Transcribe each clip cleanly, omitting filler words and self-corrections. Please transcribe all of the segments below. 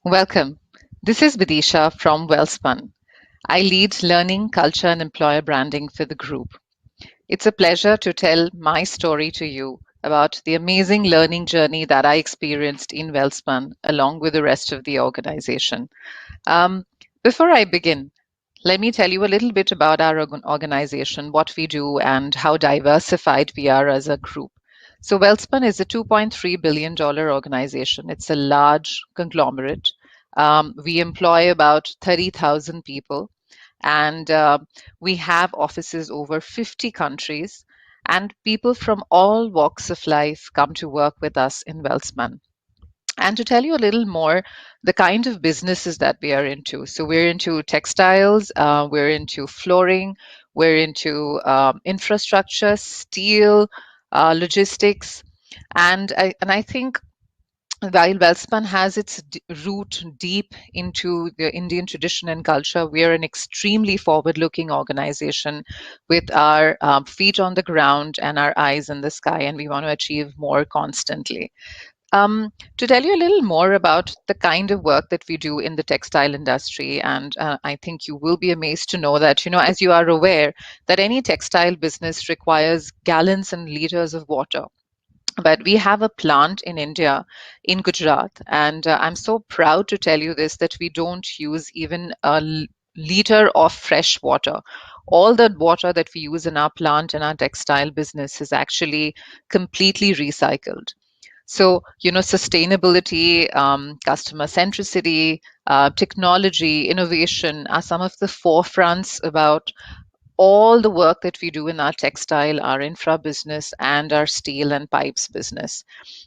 Welcome. This is Vidisha from Wellspun. I lead learning, culture, and employer branding for the group. It's a pleasure to tell my story to you about the amazing learning journey that I experienced in Wellspun along with the rest of the organization. Um, Before I begin, let me tell you a little bit about our organization, what we do, and how diversified we are as a group. So, Wellspun is a $2.3 billion organization. It's a large conglomerate. We employ about 30,000 people, and we have offices over 50 countries, and people from all walks of life come to work with us in Wellspun. And to tell you a little more, the kind of businesses that we are into. So we're into textiles, we're into flooring, we're into infrastructure, steel, logistics, and I think while Welspun has its root deep into the Indian tradition and culture, we are an extremely forward-looking organization with our feet on the ground and our eyes in the sky, and we want to achieve more constantly. To tell you a little more about the kind of work that we do in the textile industry, and I think you will be amazed to know that, as you are aware, that any textile business requires gallons and liters of water. But we have a plant in India, in Gujarat, and I'm so proud to tell you this that we don't use even a liter of fresh water. All the water that we use in our plant and our textile business is actually completely recycled. So, sustainability, customer centricity, technology, innovation are some of the forefronts about all the work that we do in our textile, our infra business, and our steel and pipes business.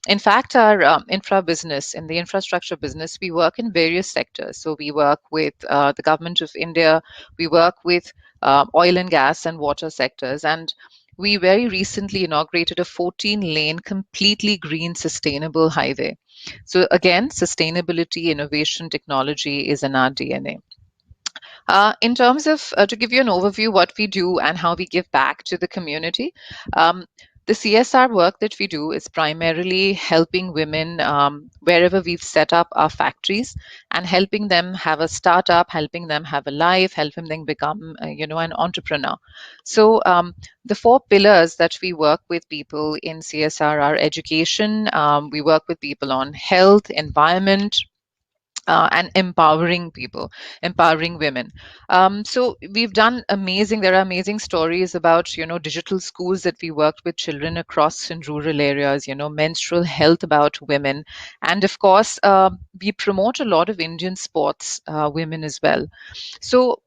In fact, our infra business, in the infrastructure business, we work in various sectors. So we work with the government of India, we work with oil and gas and water sectors, and we very recently inaugurated a 14-lane, completely green, sustainable highway. So again, sustainability, innovation, technology is in our DNA. In terms of, to give you an overview, what we do and how we give back to the community, um, the CSR work that we do is primarily helping women wherever we've set up our factories and helping them have a startup, helping them have a life, helping them become, an entrepreneur. So the four pillars that we work with people in CSR are education. We work with people on health, environment, and empowering people, empowering women. So we've done amazing. There are amazing stories about digital schools that we worked with children across in rural areas. Menstrual health about women, and of course we promote a lot of Indian sports women as well. So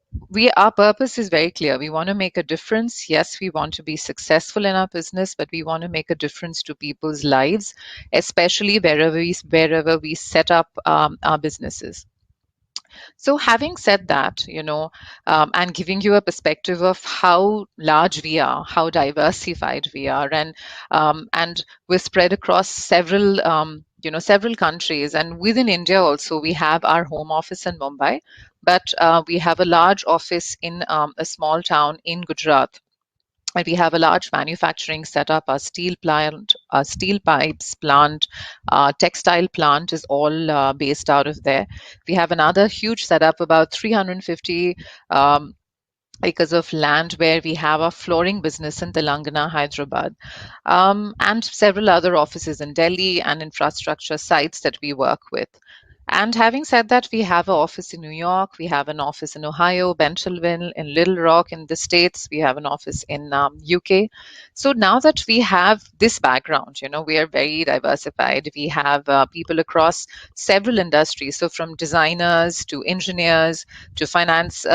our purpose is very clear. We want to make a difference. Yes, we want to be successful in our business, but we want to make a difference to people's lives, especially wherever we set up our businesses. So, having said that, and giving you a perspective of how large we are, how diversified we are, and we're spread across several countries, and within India also, we have our home office in Mumbai, but we have a large office in a small town in Gujarat, and we have a large manufacturing setup. Our steel plant, our steel pipes plant, textile plant is all based out of there. We have another huge setup, about 350 acres of land, where we have our flooring business in Telangana, Hyderabad, and several other offices in Delhi and infrastructure sites that we work with. And having said that, we have an office in New York, we have an office in Ohio, Bentonville, in Little Rock in the States, we have an office in UK. So now that we have this background, we are very diversified. We have people across several industries, so from designers to engineers to finance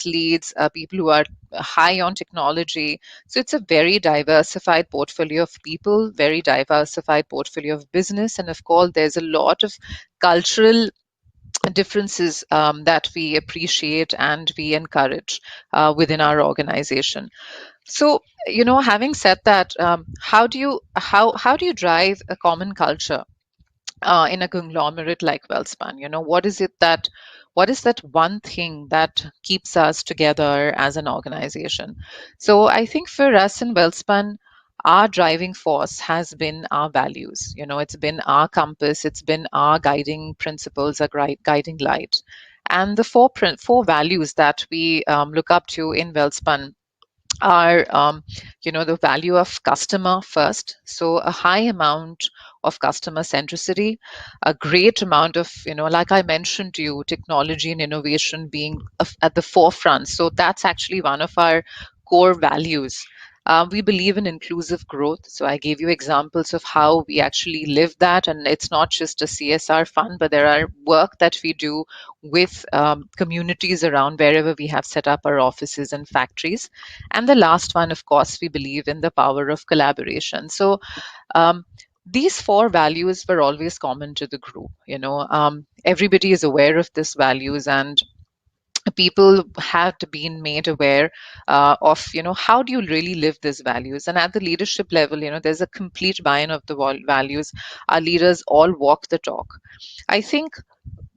leads, people who are high on technology. So it's a very diversified portfolio of people, very diversified portfolio of business, and of course, there's a lot of cultural differences that we appreciate and we encourage within our organization. So, having said that, how do you drive a common culture in a conglomerate like Wellspun? What is that one thing that keeps us together as an organization? So I think for us in Wellspun, our driving force has been our values. It's been our compass, it's been our guiding principles, our guiding light. And the four values that we look up to in Wellspun are the value of customer first, so a high amount of customer centricity, a great amount of, like I mentioned to you, technology and innovation being at the forefront. So that's actually one of our core values. We believe in inclusive growth. So I gave you examples of how we actually live that. And it's not just a CSR fund, but there are work that we do with communities around wherever we have set up our offices and factories. And the last one, of course, we believe in the power of collaboration. So um, these four values were always common to the group. Everybody is aware of these values, and people had been made aware of how do you really live these values. And at the leadership level, there's a complete buy-in of the values. Our leaders all walk the talk. I think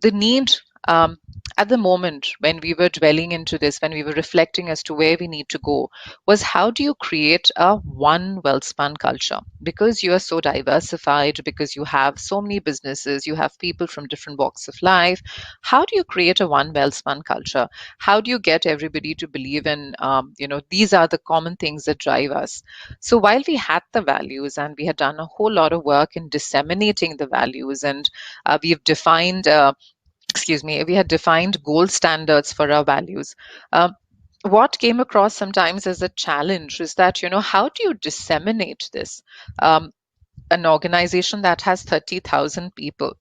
the need, um, at the moment when we were dwelling into this, when we were reflecting as to where we need to go, was how do you create a one Wellspun culture? Because you are so diversified, because you have so many businesses, you have people from different walks of life. How do you create a one Wellspun culture? How do you get everybody to believe in, these are the common things that drive us? So while we had the values and we had done a whole lot of work in disseminating the values, and we've defined we had defined gold standards for our values. What came across sometimes as a challenge is that, how do you disseminate this? An organization that has 30,000 people,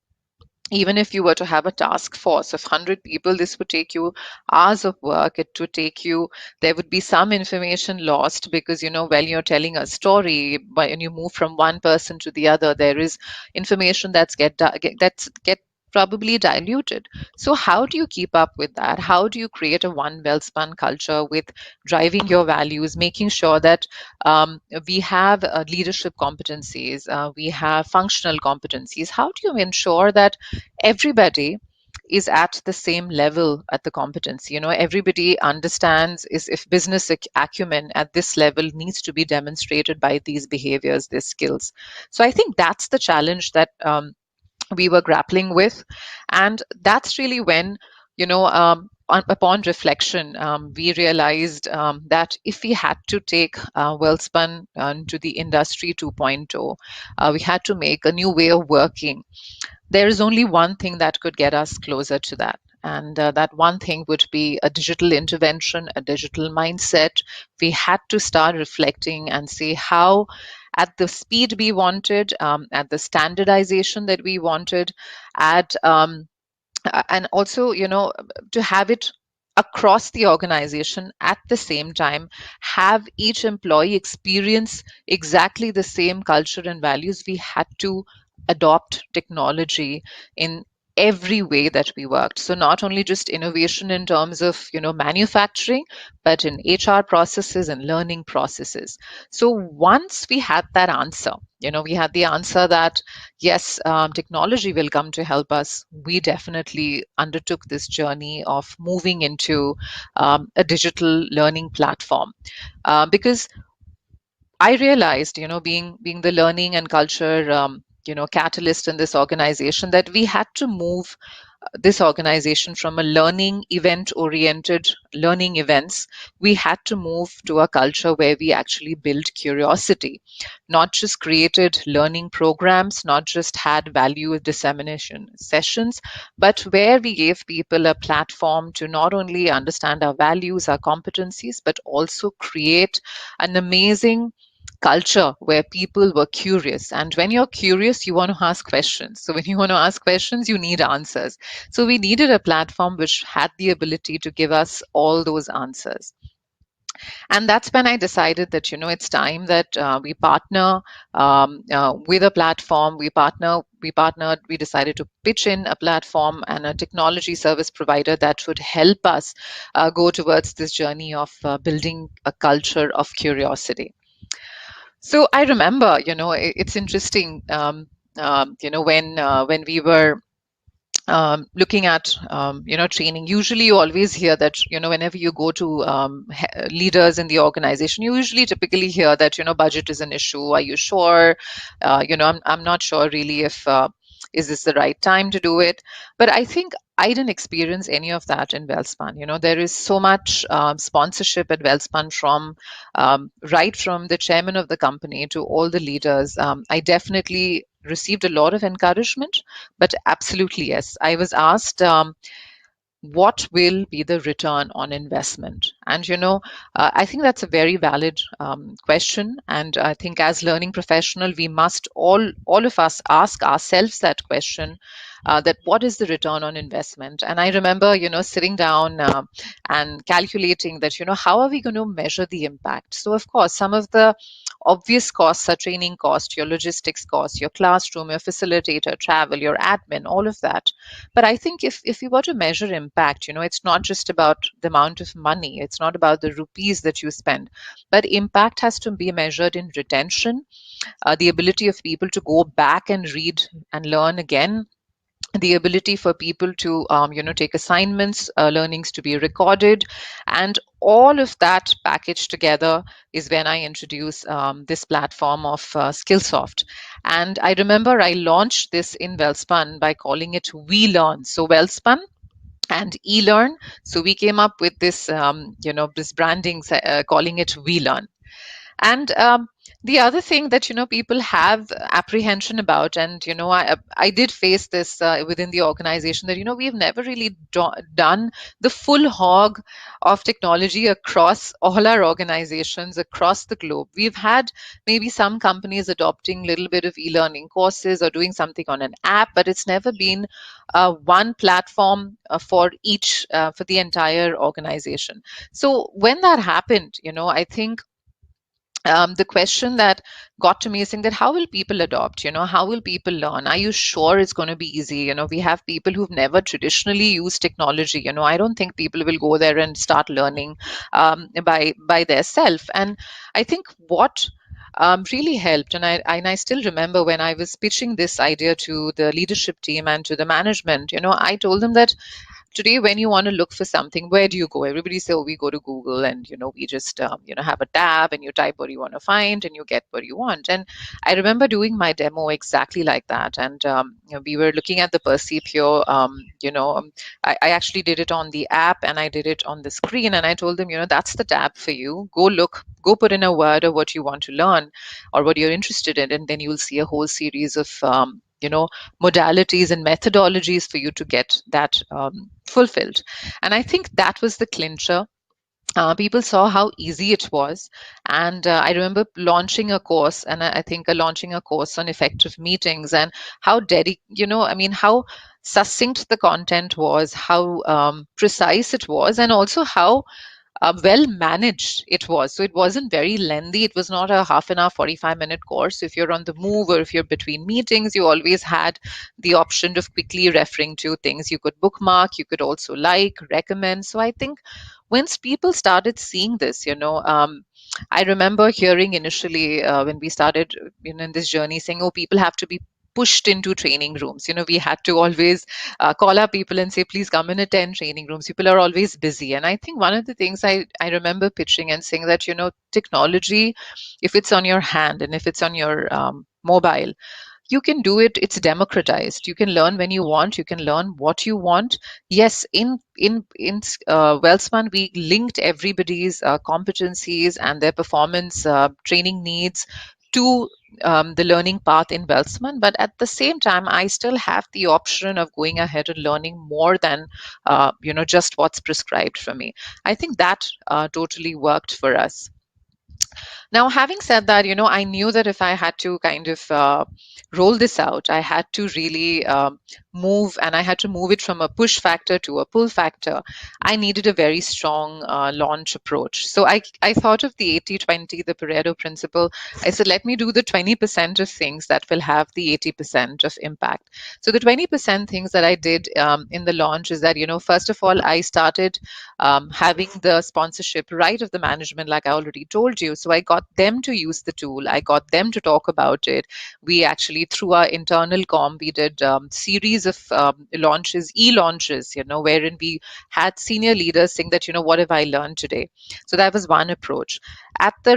even if you were to have a task force of 100 people, this would take you hours of work. It would take you, there would be some information lost because, when you're telling a story, when you move from one person to the other, there is information that's get probably diluted. So how do you keep up with that? How do you create a one Wellspun culture with driving your values, making sure that we have leadership competencies, we have functional competencies? How do you ensure that everybody is at the same level at the competency? Everybody understands is if business acumen at this level needs to be demonstrated by these behaviors, these skills. So I think that's the challenge that we were grappling with. And that's really when, upon reflection, we realized that if we had to take Wellspun to the industry 2.0, we had to make a new way of working. There is only one thing that could get us closer to that. And that one thing would be a digital intervention, a digital mindset. We had to start reflecting and say how, at the speed we wanted, at the standardization that we wanted, at and also, to have it across the organization at the same time, have each employee experience exactly the same culture and values. We had to adopt technology in every way that we worked. So not only just innovation in terms of, manufacturing, but in HR processes and learning processes. So once we had that answer, we had the answer that yes, technology will come to help us, we definitely undertook this journey of moving into a digital learning platform. Because I realized, being the learning and culture, catalyst in this organization, that we had to move this organization from a learning event oriented learning events. We had to move to a culture where we actually build curiosity, not just created learning programs, not just had value dissemination sessions, but where we gave people a platform to not only understand our values, our competencies, but also create an amazing culture where people were curious. And when you're curious, you want to ask questions. So when you want to ask questions, you need answers. So we needed a platform which had the ability to give us all those answers. And that's when I decided that, it's time that we partner with a platform. We decided to pitch in a platform and a technology service provider that would help us go towards this journey of building a culture of curiosity. So I remember, it's interesting, when we were looking at training, usually you always hear that whenever you go to leaders in the organization, you usually typically hear that budget is an issue. Are you sure? I'm not sure really if is this the right time to do it. But I think I didn't experience any of that in Wellspun. There is so much sponsorship at Wellspun, from right from the chairman of the company to all the leaders. I definitely received a lot of encouragement. But absolutely, yes. I was asked, what will be the return on investment? And, I think that's a very valid question. And I think as learning professional, we must all of us ask ourselves that question, that what is the return on investment? And I remember, sitting down and calculating that, how are we going to measure the impact? So, of course, some of the obvious costs are training cost, your logistics cost, your classroom, your facilitator, travel, your admin, all of that. But I think if you were to measure impact, it's not just about the amount of money, it's not about the rupees that you spend, but impact has to be measured in retention, the ability of people to go back and read and learn again, the ability for people to take assignments, learnings to be recorded, and all of that packaged together is when I introduce this platform of Skillsoft. And I remember I launched this in Wellspun by calling it We Learn. So Wellspun and eLearn. So we came up with this this branding, calling it We Learn. And the other thing that people have apprehension about, and I did face this within the organization, that we've never really done the full hog of technology across all our organizations across the globe. We've had maybe some companies adopting a little bit of e-learning courses or doing something on an app, but it's never been one platform for each for the entire organization. So when that happened, I think the question that got to me is saying that how will people adopt? How will people learn? Are you sure it's going to be easy? We have people who've never traditionally used technology. I don't think people will go there and start learning by their self. And I think what really helped, and I still remember when I was pitching this idea to the leadership team and to the management, I told them that today when you want to look for something, where do you go? Everybody say, oh, we go to Google, and we just have a tab and you type what you want to find and you get what you want. And I remember doing my demo exactly like that. And we were looking at the Percipio. I actually did it on the app and I did it on the screen, and I told them, that's the tab for you. Go look, go put in a word of what you want to learn or what you're interested in, and then you'll see a whole series of modalities and methodologies for you to get that fulfilled. And I think that was the clincher. People saw how easy it was. And I remember launching a course, and I think launching a course on effective meetings, and how how succinct the content was, how precise it was, and also how well managed it was. So it wasn't very lengthy. It was not a half an hour, 45-minute course. If you're on the move or if you're between meetings, you always had the option of quickly referring to things. You could bookmark, you could also recommend. So I think once people started seeing this, I remember hearing initially when we started in this journey saying, oh, people have to be pushed into training rooms. We had to always call up people and say, please come and attend training rooms. People are always busy. And I think one of the things I remember pitching and saying that, technology, if it's on your hand and if it's on your mobile, you can do it. It's democratized. You can learn when you want. You can learn what you want. Yes, in Wellspun, we linked everybody's competencies and their performance training needs to the learning path in Wellspun. But at the same time, I still have the option of going ahead and learning more than just what's prescribed for me. I think that totally worked for us. Now, having said that, I knew that if I had to kind of roll this out, I had to really move, and I had to move it from a push factor to a pull factor. I needed a very strong launch approach. So I thought of the 80-20, the Pareto principle. I said, let me do the 20% of things that will have the 80% of impact. So the 20% things that I did in the launch is that, first of all, I started having the sponsorship right of the management, like I already told you. So I got got them to use the tool. I got them to talk about it. We actually, through our internal com, we did series of launches, e-launches, wherein we had senior leaders saying that, what have I learned today? So that was one approach. At the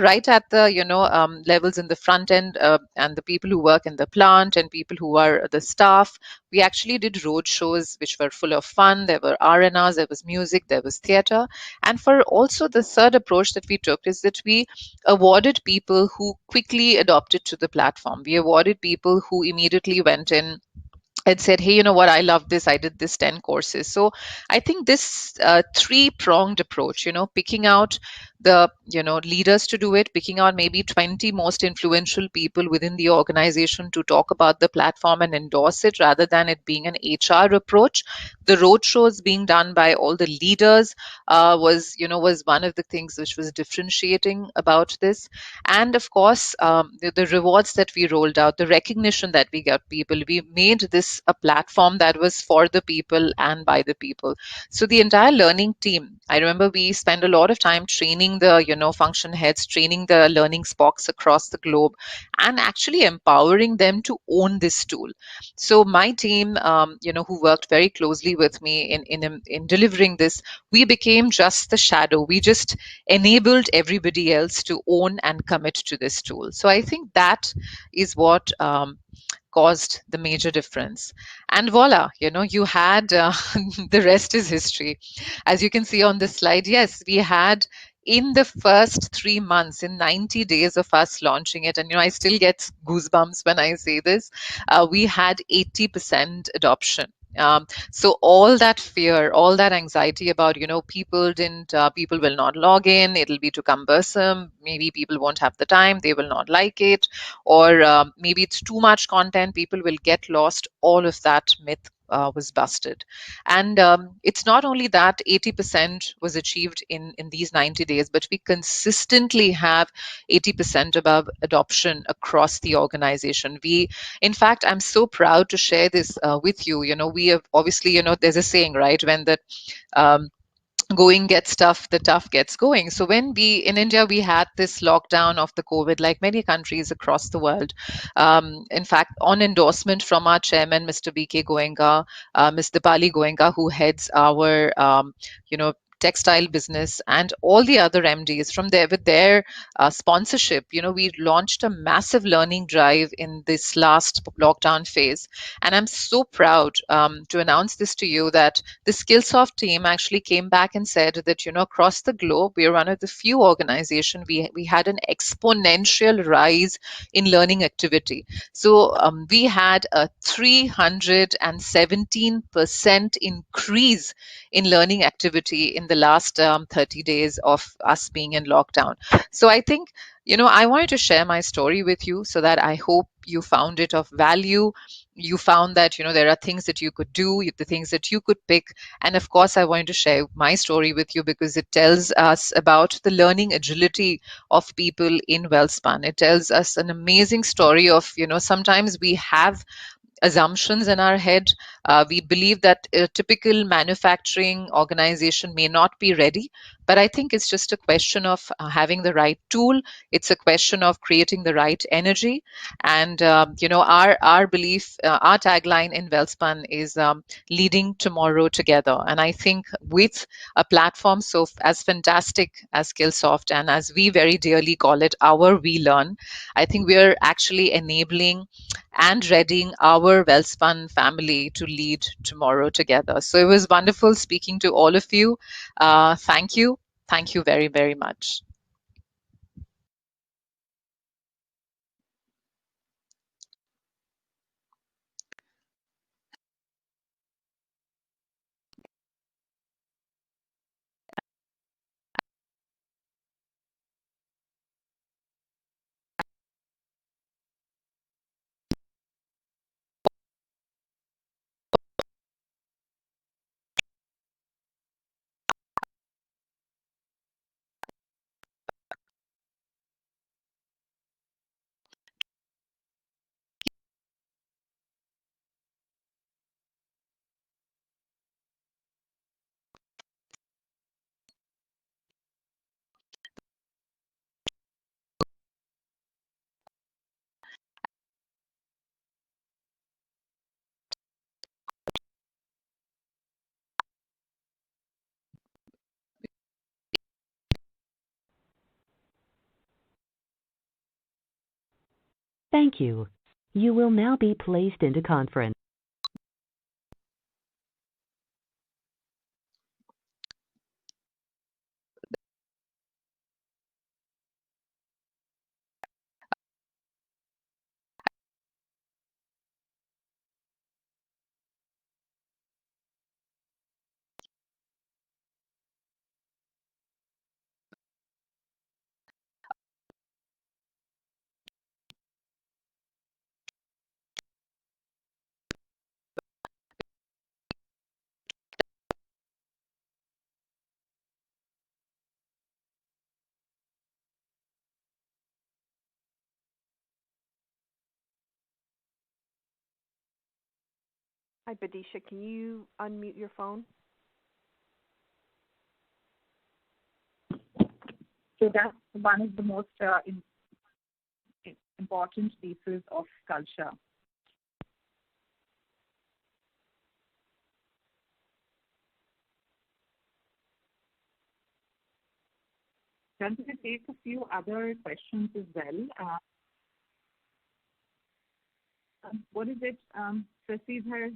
levels in the front end, and the people who work in the plant and people who are the staff, we actually did road shows which were full of fun. There were R&Rs, there was music, there was theater. And for also the third approach that we took is that we awarded people who quickly adopted to the platform. We awarded people who immediately went in and said, hey, you know what, I love this, I did this 10 courses. So I think this three pronged approach, picking out the leaders to do it, picking out maybe 20 most influential people within the organization to talk about the platform and endorse it, rather than it being an HR approach. The road shows being done by all the leaders was one of the things which was differentiating about this. And of course, the rewards that we rolled out, the recognition that we got people, we made this a platform that was for the people and by the people. So the entire learning team, I remember we spent a lot of time training the function heads, training the learning spocks across the globe, and actually empowering them to own this tool. So my team, who worked very closely with me in delivering this, we became just the shadow. We just enabled everybody else to own and commit to this tool. So I think that is what caused the major difference. And voila, you had the rest is history. As you can see on this slide, yes, we had in the first 3 months, in 90 days of us launching it, and I still get goosebumps when I say this, we had 80% adoption. So all that fear, all that anxiety about people will not log in, it'll be too cumbersome, maybe people won't have the time, they will not like it, or maybe it's too much content, people will get lost, all of that myth was busted. And it's not only that 80% was achieved in these 90 days, but we consistently have 80% above adoption across the organization. In fact, I'm so proud to share this with you. We have obviously, there's a saying, right? When the um, going gets tough, the tough gets going. So when we in India, we had this lockdown of the COVID, like many countries across the world. In fact, on endorsement from our chairman, Mr. BK Goenka, Ms. Dipali Goenka, who heads our textile business, and all the other MDs from there with their sponsorship, we launched a massive learning drive in this last lockdown phase. And I'm so proud to announce this to you that the Skillsoft team actually came back and said that, across the globe, we are one of the few organizations, we had an exponential rise in learning activity. So we had a 317% increase in learning activity in the last 30 days of us being in lockdown. So I think, I wanted to share my story with you so that I hope you found it of value. You found that, there are things that you could do, the things that you could pick. And of course, I wanted to share my story with you because it tells us about the learning agility of people in Wellspun. It tells us an amazing story of, sometimes we have assumptions in our head. We believe that a typical manufacturing organization may not be ready, but I think it's just a question of having the right tool. It's a question of creating the right energy, and our belief, our tagline in Wellspun is leading tomorrow together. And I think with a platform so as fantastic as Skillsoft, and as we very dearly call it, our We Learn, I think we are actually enabling and readying our Wellspun family to lead tomorrow together. So it was wonderful speaking to all of you. Thank you. Thank you very, very much. Thank you. You will now be placed into conference. Hi, Badisha. Can you unmute your phone? So that's one of the most important pieces of culture. I'm going to take a few other questions as well. What is it, Prasidhar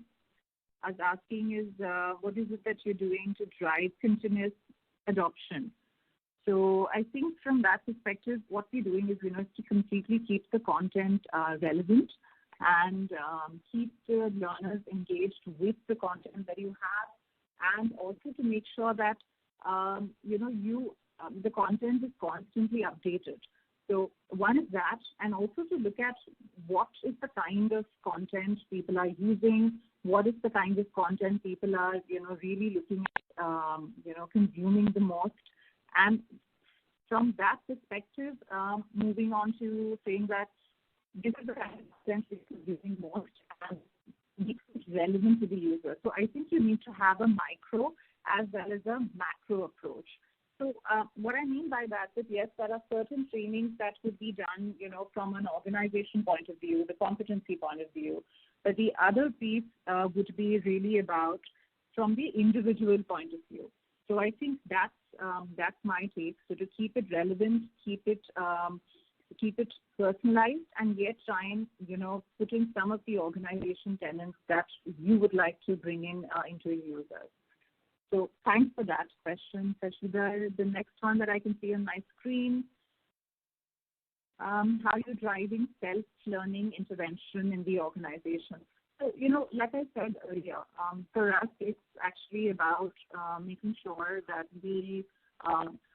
is asking is, what is it that you're doing to drive continuous adoption? So I think from that perspective, what we're doing is, to completely keep the content relevant and keep the learners engaged with the content that you have, and also to make sure that, the content is constantly updated. So one is that, and also to look at what is the kind of content people are using, what is the kind of content people are, really looking at, consuming the most. And from that perspective, moving on to saying that this is the kind of content people are using most and makes it relevant to the user. So I think you need to have a micro as well as a macro approach. So what I mean by that is, yes, there are certain trainings that could be done, from an organization point of view, the competency point of view. But the other piece would be really about from the individual point of view. So I think that's my take. So to keep it relevant, keep it personalized, and yet try and put in some of the organization tenets that you would like to bring in into a user. So thanks for that question, Sashida. The next one that I can see on my screen, how you're driving self-learning intervention in the organization. So, like I said earlier, for us, it's actually about making sure that we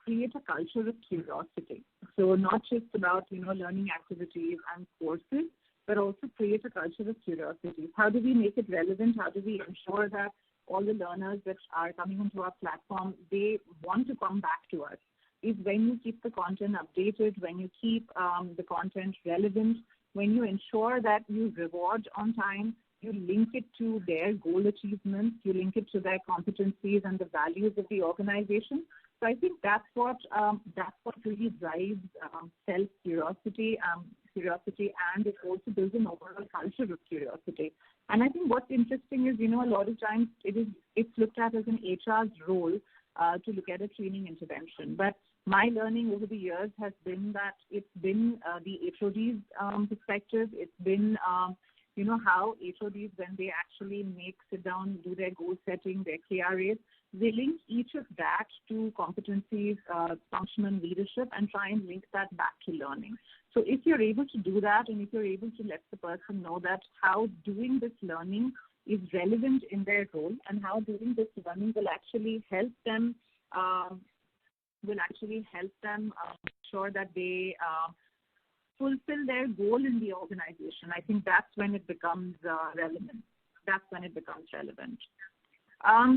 create a culture of curiosity. So not just about, learning activities and courses, but also create a culture of curiosity. How do we make it relevant? How do we ensure that all the learners that are coming onto our platform, they want to come back to us? Is when you keep the content updated, when you keep the content relevant, when you ensure that you reward on time, you link it to their goal achievements, you link it to their competencies and the values of the organization. So I think that's what really drives self-curiosity, and it also builds an overall culture of curiosity. And I think what's interesting is, a lot of times it's looked at as an HR's role to look at a training intervention. But my learning over the years has been that it's been the HOD's perspective. It's been how HODs, when they actually sit down, do their goal setting, their KRAs, they link each of that to competencies, function and leadership, and try and link that back to learning. So if you're able to do that, and if you're able to let the person know that how doing this learning is relevant in their role, and how doing this learning will actually help them, ensure that they fulfill their goal in the organization, I think that's when it becomes relevant. That's when it becomes relevant.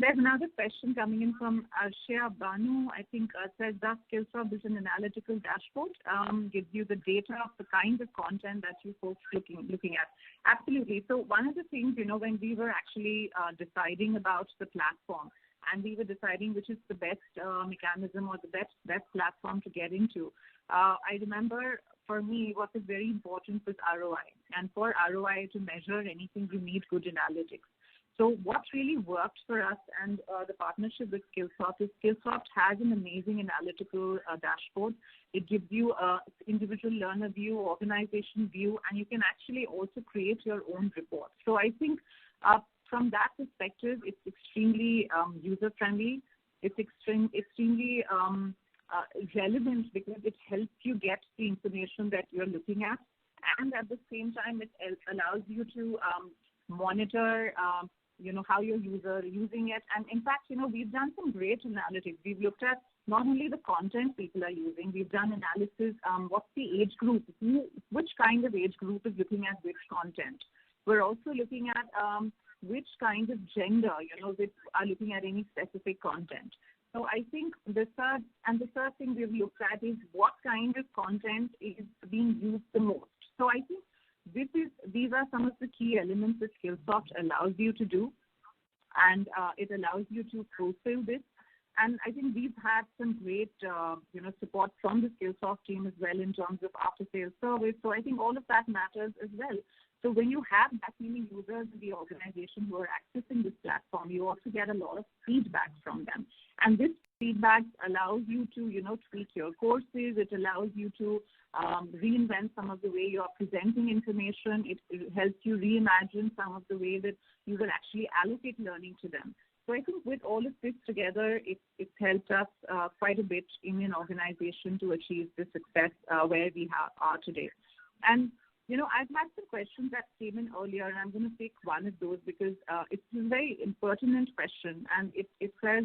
There's another question coming in from Arshia Banu. I think says that Skillsoft is an analytical dashboard, gives you the data of the kind of content that you folks looking at. Absolutely. So one of the things, when we were actually deciding about the platform, and we were deciding which is the best mechanism or the best platform to get into, I remember for me what was very important was ROI. And for ROI to measure anything, you need good analytics. So what really worked for us and the partnership with Skillsoft is Skillsoft has an amazing analytical dashboard. It gives you a individual learner view, organization view, and you can actually also create your own reports. So I think from that perspective, it's extremely user-friendly. It's extremely relevant because it helps you get the information that you're looking at, and at the same time, it allows you to monitor, how your users are using it. And in fact, we've done some great analytics. We've looked at not only the content people are using, we've done analysis, what's the age group, which kind of age group is looking at which content. We're also looking at which kind of gender, which are looking at any specific content. So I think the third thing we've looked at is what kind of content is being used the most. So I think these are some of the key elements that Skillsoft allows you to do, and it allows you to fulfill this. And I think we've had some great, support from the Skillsoft team as well in terms of after-sales service. So I think all of that matters as well. So when you have that many users in the organization who are accessing this platform, you also get a lot of feedback from them. And this feedback allows you to, tweak your courses. It allows you to reinvent some of the way you are presenting information. It helps you reimagine some of the way that you will actually allocate learning to them. So I think with all of this together, it's helped us quite a bit in an organization to achieve the success where we are today. And I've had some questions that came in earlier, and I'm going to take one of those because it's a very pertinent question. And it says,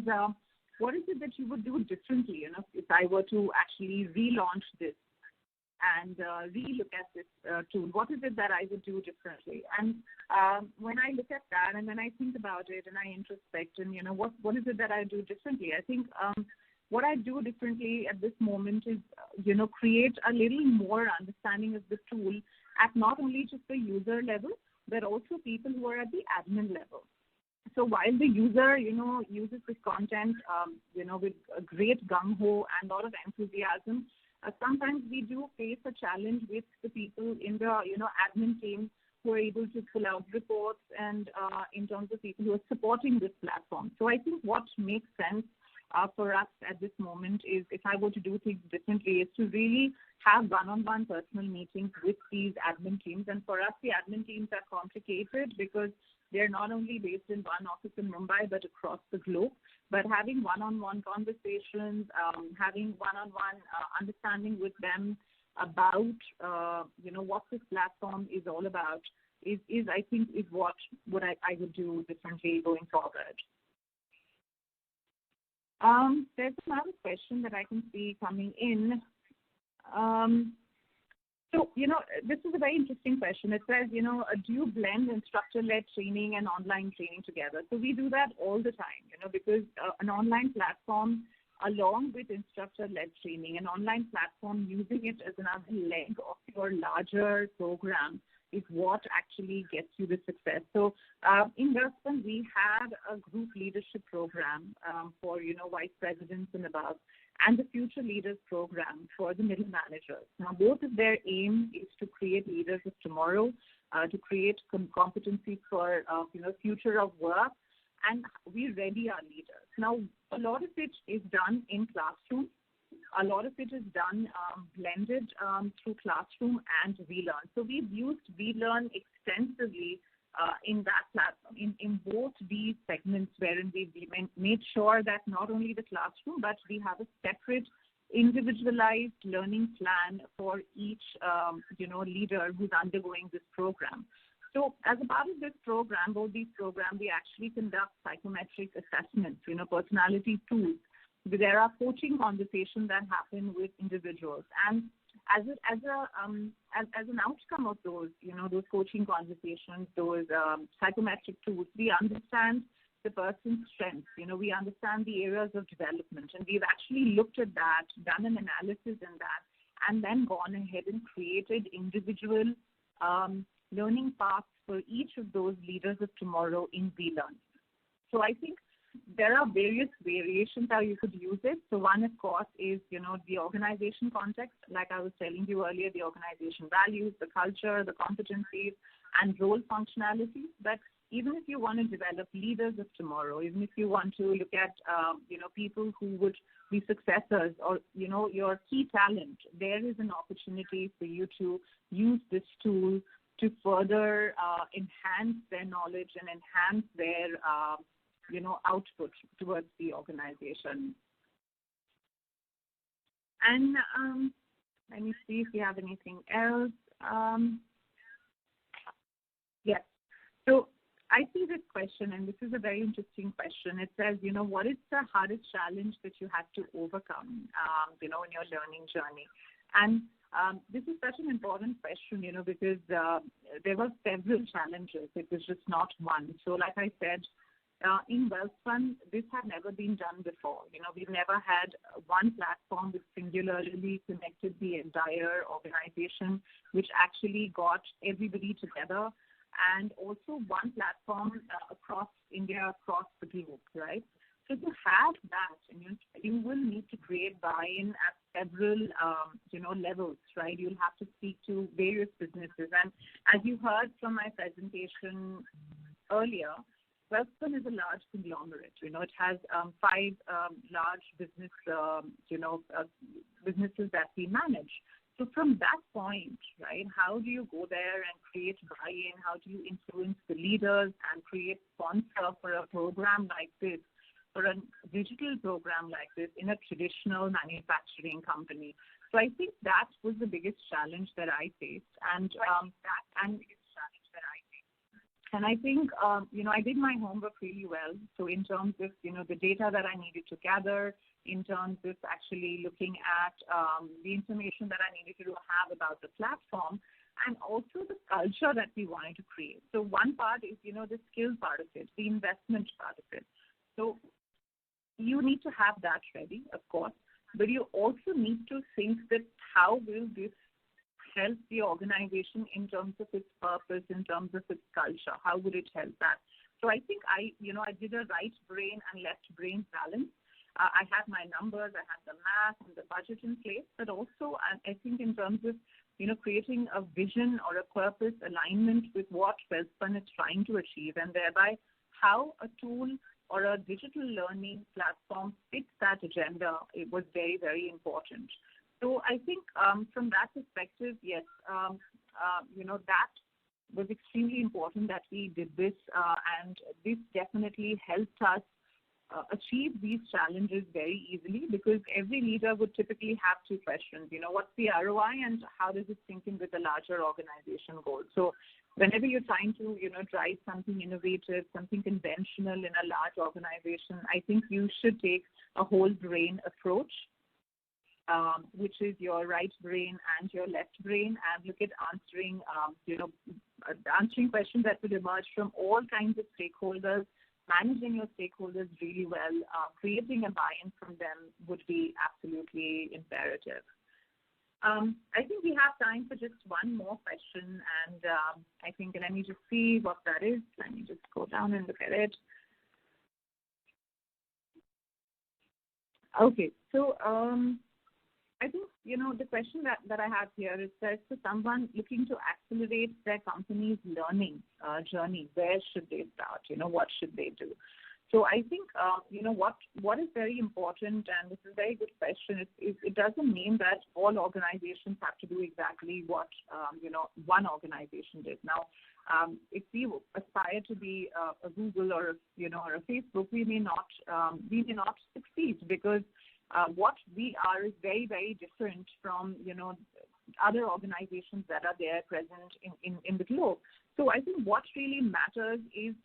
what is it that you would do differently, if I were to actually relaunch this and re-look at this tool? What is it that I would do differently? And when I look at that and then I think about it and I introspect and, what is it that I do differently? I think what I do differently at this moment is, create a little more understanding of the tool at not only just the user level, but also people who are at the admin level. So while the user, uses this content, with a great gung-ho and a lot of enthusiasm, sometimes we do face a challenge with the people in the, admin team who are able to pull out reports and in terms of people who are supporting this platform. So I think what makes sense for us at this moment is, if I were to do things differently, is to really have one-on-one personal meetings with these admin teams. And for us, the admin teams are complicated because they're not only based in one office in Mumbai, but across the globe. But having one-on-one conversations, having one-on-one understanding with them about, what this platform is all about is I think, is what I would do differently going forward. There's another question that I can see coming in. So, this is a very interesting question. It says, do you blend instructor-led training and online training together? So we do that all the time, because an online platform, along with instructor-led training, an online platform using it as another leg of your larger program is what actually gets you the success. So in Welspun, we had a group leadership program for, vice presidents and above, and the future leaders program for the middle managers. Now, both of their aim is to create leaders of tomorrow, to create competency for, future of work, and we ready our leaders. Now, a lot of it is done in classroom. A lot of it is done blended through classroom and VLearn. So we've used VLearn extensively in that platform, in both these segments, wherein we made sure that not only the classroom, but we have a separate individualized learning plan for each, leader who's undergoing this program. So as a part of this program, both these programs, we actually conduct psychometric assessments, personality tools. There are coaching conversations that happen with individuals, and as an outcome of those, those coaching conversations, those psychometric tools, we understand the person's strengths. We understand the areas of development, and we've actually looked at that, done an analysis in that, and then gone ahead and created individual learning paths for each of those leaders of tomorrow in VLearn. So I think there are various variations how you could use it. So one, of course, is, the organization context. Like I was telling you earlier, the organization values, the culture, the competencies, and role functionalities. But even if you want to develop leaders of tomorrow, even if you want to look at, people who would be successors or, your key talent, there is an opportunity for you to use this tool to further enhance their knowledge and enhance their, output towards the organization. And let me see if you have anything else. Yes. So I see this question, and this is a very interesting question. It says, what is the hardest challenge that you had to overcome, in your learning journey? And this is such an important question, because there were several challenges. It was just not one. So like I said, in WealthSpun, this had never been done before. We've never had one platform which singularly connected the entire organization, which actually got everybody together, and also one platform across India, across the globe, right? So to have that, you will need to create buy-in at several, levels, right? You'll have to speak to various businesses. And as you heard from my presentation earlier, WealthSpun is a large conglomerate. It has 5 large businesses that we manage. So from that point, right, how do you go there and create buy-in? How do you influence the leaders and create sponsor for a program like this, for a digital program like this in a traditional manufacturing company? So I think that was the biggest challenge that I faced. And I think, I did my homework really well. So in terms of, the data that I needed to gather, in terms of actually looking at the information that I needed to have about the platform, and also the culture that we wanted to create. So one part is, the skill part of it, the investment part of it. So you need to have that ready, of course, but you also need to think that how will this help the organization in terms of its purpose, in terms of its culture? How would it help that? So I think I did a right brain and left brain balance. I had my numbers, I had the math and the budget in place, but also I think in terms of, creating a vision or a purpose alignment with what WealthSpun is trying to achieve, and thereby how a tool or a digital learning platform fits that agenda, it was very, very important. So I think from that perspective, yes, that was extremely important that we did this, and this definitely helped us achieve these challenges very easily, because every leader would typically have 2 questions. What's the ROI and how does it sync in with the larger organization goals? So whenever you're trying to, drive something innovative, something conventional in a large organization, I think you should take a whole brain approach, which is your right brain and your left brain, and look at answering, answering questions that would emerge from all kinds of stakeholders, managing your stakeholders really well, creating a buy-in from them would be absolutely imperative. I think we have time for just one more question, and I think, let me just see what that is. Let me just go down and look at it. Okay, so I think, the question that I have here is that for someone looking to accelerate their company's learning journey, where should they start? What should they do? So I think, what is very important, and this is a very good question, it doesn't mean that all organizations have to do exactly what, one organization did. Now, if we aspire to be a Google or a Facebook, we may not succeed, because what we are is very, very different from, other organizations that are there present in the globe. So I think what really matters is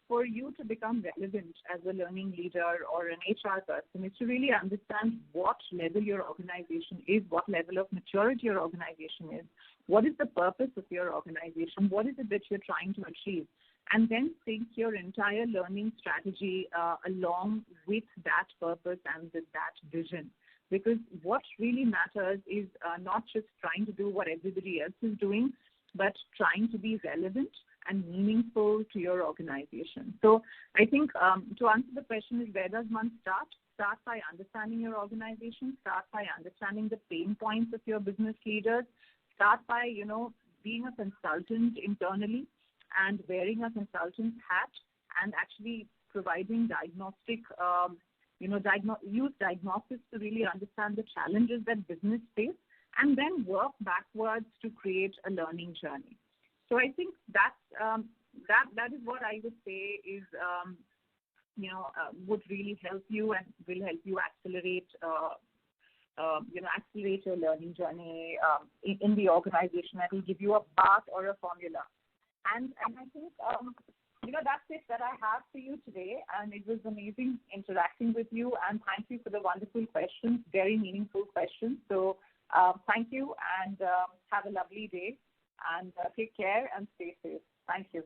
for you to become relevant as a learning leader or an HR person is to really understand what level your organization is, what level of maturity your organization is, what is the purpose of your organization, what is it that you're trying to achieve, and then sync your entire learning strategy along with that purpose and with that vision. Because what really matters is not just trying to do what everybody else is doing, but trying to be relevant and meaningful to your organization. So I think to answer the question is, where does one start? Start by understanding your organization, start by understanding the pain points of your business leaders, start by, being a consultant internally, and wearing a consultant's hat and actually providing diagnostic, use diagnosis to really understand the challenges that business face, and then work backwards to create a learning journey. So I think that is what I would say is would really help you and will help you accelerate accelerate your learning journey in the organization. I will give you a path or a formula, and I think that's it that I have for you today. And it was amazing interacting with you, and thank you for the wonderful questions, very meaningful questions. So thank you, and have a lovely day, and take care and stay safe. Thank you.